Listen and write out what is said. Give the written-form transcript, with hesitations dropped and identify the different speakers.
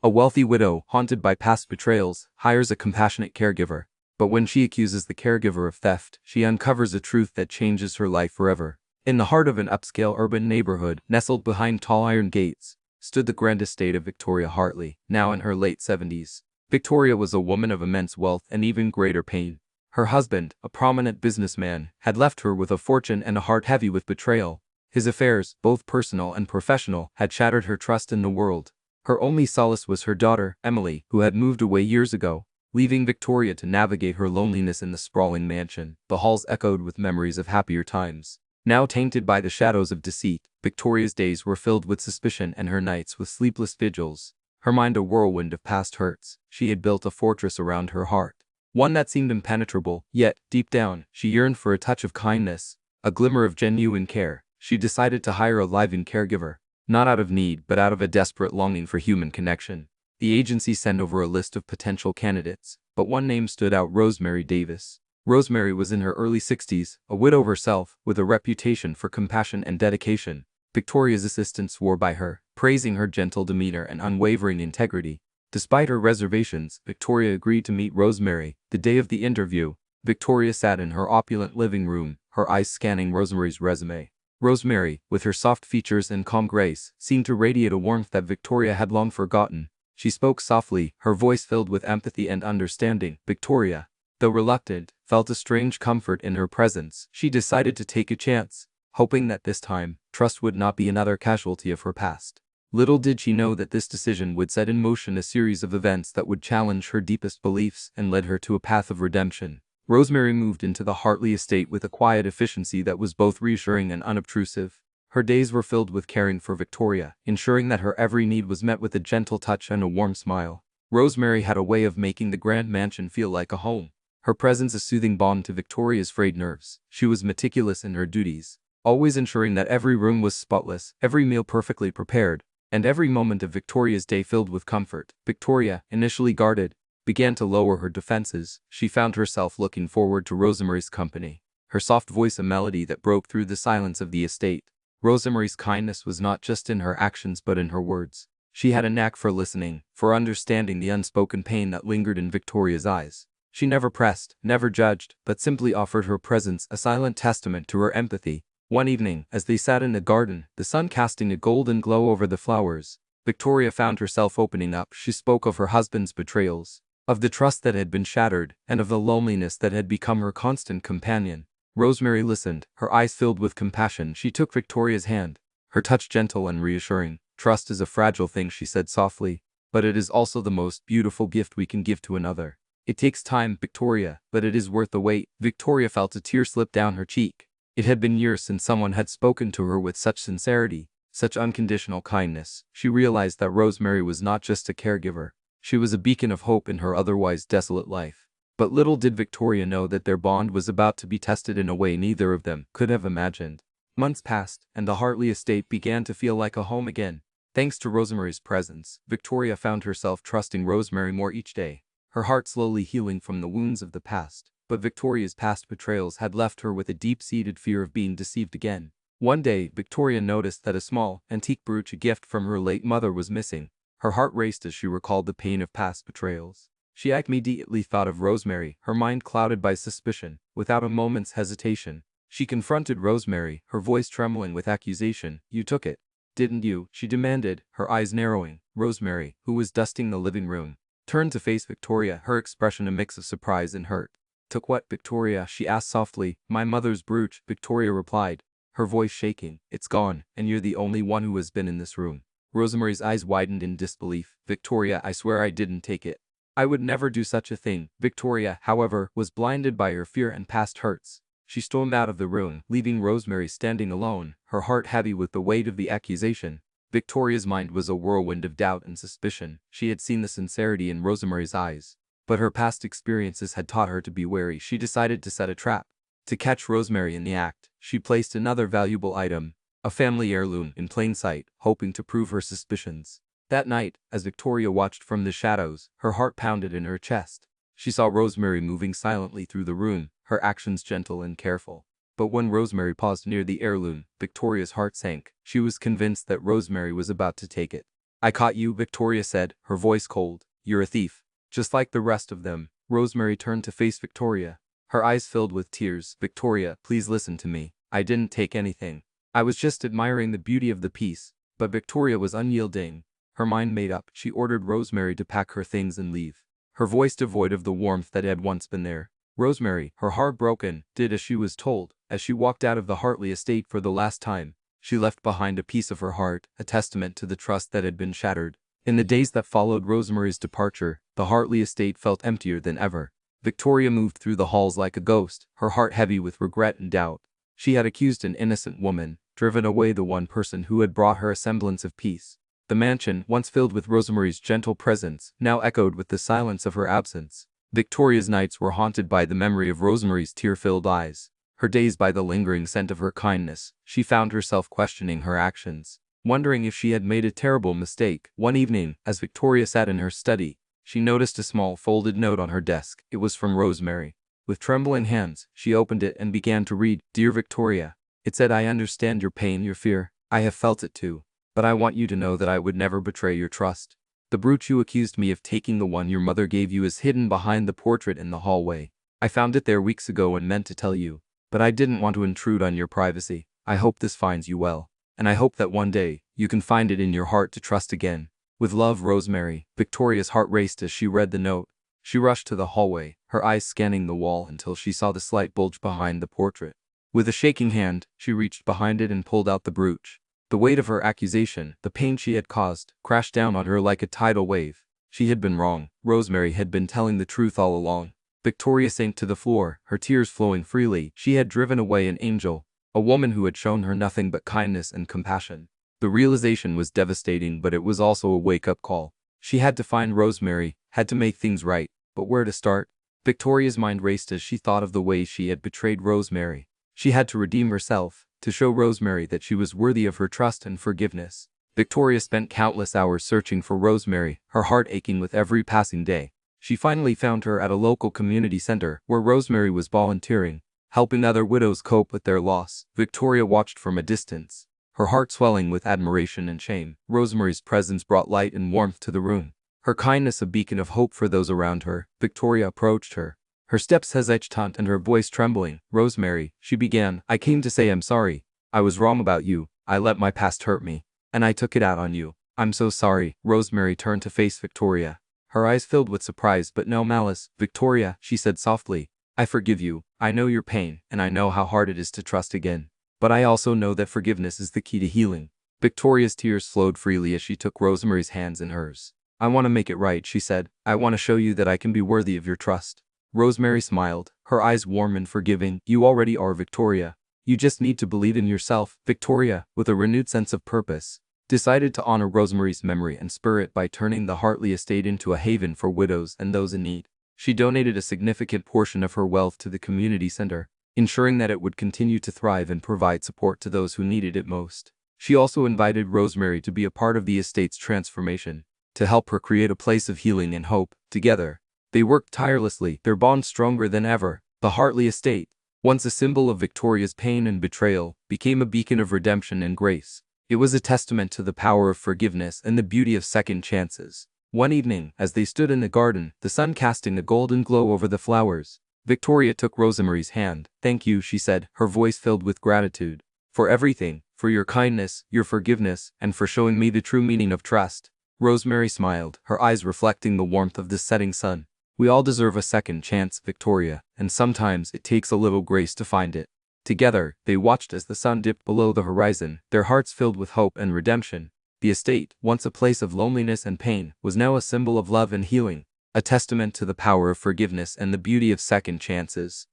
Speaker 1: A wealthy widow, haunted by past betrayals, hires a compassionate caregiver. But when she accuses the caregiver of theft, she uncovers a truth that changes her life forever. In the heart of an upscale urban neighborhood, nestled behind tall iron gates, stood the grand estate of Victoria Hartley, now in her late 70s. Victoria was a woman of immense wealth and even greater pain. Her husband, a prominent businessman, had left her with a fortune and a heart heavy with betrayal. His affairs, both personal and professional, had shattered her trust in the world. Her only solace was her daughter, Emily, who had moved away years ago, leaving Victoria to navigate her loneliness in the sprawling mansion. The halls echoed with memories of happier times. Now tainted by the shadows of deceit, Victoria's days were filled with suspicion and her nights with sleepless vigils. Her mind a whirlwind of past hurts, she had built a fortress around her heart. One that seemed impenetrable, yet, deep down, she yearned for a touch of kindness, a glimmer of genuine care. She decided to hire a live-in caregiver, not out of need but out of a desperate longing for human connection. The agency sent over a list of potential candidates, but one name stood out: Rosemary Davis. Rosemary was in her early 60s, a widow herself, with a reputation for compassion and dedication. Victoria's assistant swore by her, praising her gentle demeanor and unwavering integrity. Despite her reservations, Victoria agreed to meet Rosemary. The day of the interview, Victoria sat in her opulent living room, her eyes scanning Rosemary's resume. Rosemary, with her soft features and calm grace, seemed to radiate a warmth that Victoria had long forgotten. She spoke softly, her voice filled with empathy and understanding. Victoria, though reluctant, felt a strange comfort in her presence. She decided to take a chance, hoping that this time, trust would not be another casualty of her past. Little did she know that this decision would set in motion a series of events that would challenge her deepest beliefs and lead her to a path of redemption. Rosemary moved into the Hartley estate with a quiet efficiency that was both reassuring and unobtrusive. Her days were filled with caring for Victoria, ensuring that her every need was met with a gentle touch and a warm smile. Rosemary had a way of making the grand mansion feel like a home. Her presence a soothing balm to Victoria's frayed nerves. She was meticulous in her duties, always ensuring that every room was spotless, every meal perfectly prepared, and every moment of Victoria's day filled with comfort. Victoria, initially guarded, began to lower her defenses. She found herself looking forward to Rosemary's company, her soft voice a melody that broke through the silence of the estate. Rosemary's kindness was not just in her actions but in her words. She had a knack for listening, for understanding the unspoken pain that lingered in Victoria's eyes. She never pressed, never judged, but simply offered her presence, a silent testament to her empathy. One evening, as they sat in the garden, the sun casting a golden glow over the flowers, Victoria found herself opening up. She spoke of her husband's betrayals, of the trust that had been shattered, and of the loneliness that had become her constant companion. Rosemary listened, her eyes filled with compassion. She took Victoria's hand, her touch gentle and reassuring. "Trust is a fragile thing," she said softly, "but it is also the most beautiful gift we can give to another. It takes time, Victoria, but it is worth the wait." Victoria felt a tear slip down her cheek. It had been years since someone had spoken to her with such sincerity, such unconditional kindness. She realized that Rosemary was not just a caregiver. She was a beacon of hope in her otherwise desolate life. But little did Victoria know that their bond was about to be tested in a way neither of them could have imagined. Months passed, and the Hartley estate began to feel like a home again. Thanks to Rosemary's presence, Victoria found herself trusting Rosemary more each day, her heart slowly healing from the wounds of the past. But Victoria's past betrayals had left her with a deep-seated fear of being deceived again. One day, Victoria noticed that a small, antique brooch, a gift from her late mother, was missing. Her heart raced as she recalled the pain of past betrayals. She immediately thought of Rosemary, her mind clouded by suspicion. Without a moment's hesitation, she confronted Rosemary, her voice trembling with accusation. "You took it, didn't you?" she demanded, her eyes narrowing. Rosemary, who was dusting the living room, turned to face Victoria, her expression a mix of surprise and hurt. "Took what, Victoria?" she asked softly. "My mother's brooch," Victoria replied, her voice shaking. "It's gone, and you're the only one who has been in this room." Rosemary's eyes widened in disbelief. "Victoria, I swear I didn't take it. I would never do such a thing." Victoria, however, was blinded by her fear and past hurts. She stormed out of the room, leaving Rosemary standing alone, her heart heavy with the weight of the accusation. Victoria's mind was a whirlwind of doubt and suspicion. She had seen the sincerity in Rosemary's eyes, but her past experiences had taught her to be wary. She decided to set a trap. To catch Rosemary in the act, she placed another valuable item, a family heirloom, in plain sight, hoping to prove her suspicions. That night, as Victoria watched from the shadows, her heart pounded in her chest. She saw Rosemary moving silently through the room, her actions gentle and careful. But when Rosemary paused near the heirloom, Victoria's heart sank. She was convinced that Rosemary was about to take it. I caught you, Victoria said, her voice cold. You're a thief. Just like the rest of them. Rosemary turned to face Victoria. Her eyes filled with tears. Victoria, please listen to me. I didn't take anything. I was just admiring the beauty of the piece. But Victoria was unyielding. Her mind made up, she ordered Rosemary to pack her things and leave. Her voice devoid of the warmth that had once been there. Rosemary, her heart broken, did as she was told. As she walked out of the Hartley estate for the last time, she left behind a piece of her heart, a testament to the trust that had been shattered. In the days that followed Rosemary's departure, the Hartley estate felt emptier than ever. Victoria moved through the halls like a ghost, her heart heavy with regret and doubt. She had accused an innocent woman, driven away the one person who had brought her a semblance of peace. The mansion, once filled with Rosemary's gentle presence, now echoed with the silence of her absence. Victoria's nights were haunted by the memory of Rosemary's tear-filled eyes. Her days by the lingering scent of her kindness. She found herself questioning her actions, wondering if she had made a terrible mistake. One evening, as Victoria sat in her study, she noticed a small folded note on her desk. It was from Rosemary. With trembling hands, she opened it and began to read. Dear Victoria, it said, I understand your pain, your fear. I have felt it too. But I want you to know that I would never betray your trust. The brooch you accused me of taking, the one your mother gave you, is hidden behind the portrait in the hallway. I found it there weeks ago and meant to tell you. But I didn't want to intrude on your privacy. I hope this finds you well. And I hope that one day, you can find it in your heart to trust again. With love, Rosemary. Victoria's heart raced as she read the note. She rushed to the hallway, her eyes scanning the wall until she saw the slight bulge behind the portrait. With a shaking hand, she reached behind it and pulled out the brooch. The weight of her accusation, the pain she had caused, crashed down on her like a tidal wave. She had been wrong. Rosemary had been telling the truth all along. Victoria sank to the floor, her tears flowing freely. She had driven away an angel, a woman who had shown her nothing but kindness and compassion. The realization was devastating, but it was also a wake-up call. She had to find Rosemary, had to make things right. But where to start? Victoria's mind raced as she thought of the way she had betrayed Rosemary. She had to redeem herself, to show Rosemary that she was worthy of her trust and forgiveness. Victoria spent countless hours searching for Rosemary, her heart aching with every passing day. She finally found her at a local community center, where Rosemary was volunteering, helping other widows cope with their loss. Victoria watched from a distance, her heart swelling with admiration and shame. Rosemary's presence brought light and warmth to the room, her kindness a beacon of hope for those around her. Victoria approached her, her steps hesitant and her voice trembling. Rosemary, she began, I came to say I'm sorry. I was wrong about you. I let my past hurt me, and I took it out on you. I'm so sorry. Rosemary turned to face Victoria, her eyes filled with surprise but no malice. Victoria, she said softly, I forgive you. I know your pain, and I know how hard it is to trust again. But I also know that forgiveness is the key to healing. Victoria's tears flowed freely as she took Rosemary's hands in hers. I want to make it right, she said. I want to show you that I can be worthy of your trust. Rosemary smiled, her eyes warm and forgiving. You already are, Victoria. You just need to believe in yourself. Victoria, with a renewed sense of purpose, decided to honor Rosemary's memory and spirit by turning the Hartley estate into a haven for widows and those in need. She donated a significant portion of her wealth to the community center, ensuring that it would continue to thrive and provide support to those who needed it most. She also invited Rosemary to be a part of the estate's transformation, to help her create a place of healing and hope. Together, they worked tirelessly, their bond stronger than ever. The Hartley estate, once a symbol of Victoria's pain and betrayal, became a beacon of redemption and grace. It was a testament to the power of forgiveness and the beauty of second chances. One evening, as they stood in the garden, the sun casting a golden glow over the flowers, Victoria took Rosemary's hand. Thank you, she said, her voice filled with gratitude. For everything, for your kindness, your forgiveness, and for showing me the true meaning of trust. Rosemary smiled, her eyes reflecting the warmth of the setting sun. We all deserve a second chance, Victoria, and sometimes it takes a little grace to find it. Together, they watched as the sun dipped below the horizon, their hearts filled with hope and redemption. The estate, once a place of loneliness and pain, was now a symbol of love and healing, a testament to the power of forgiveness and the beauty of second chances.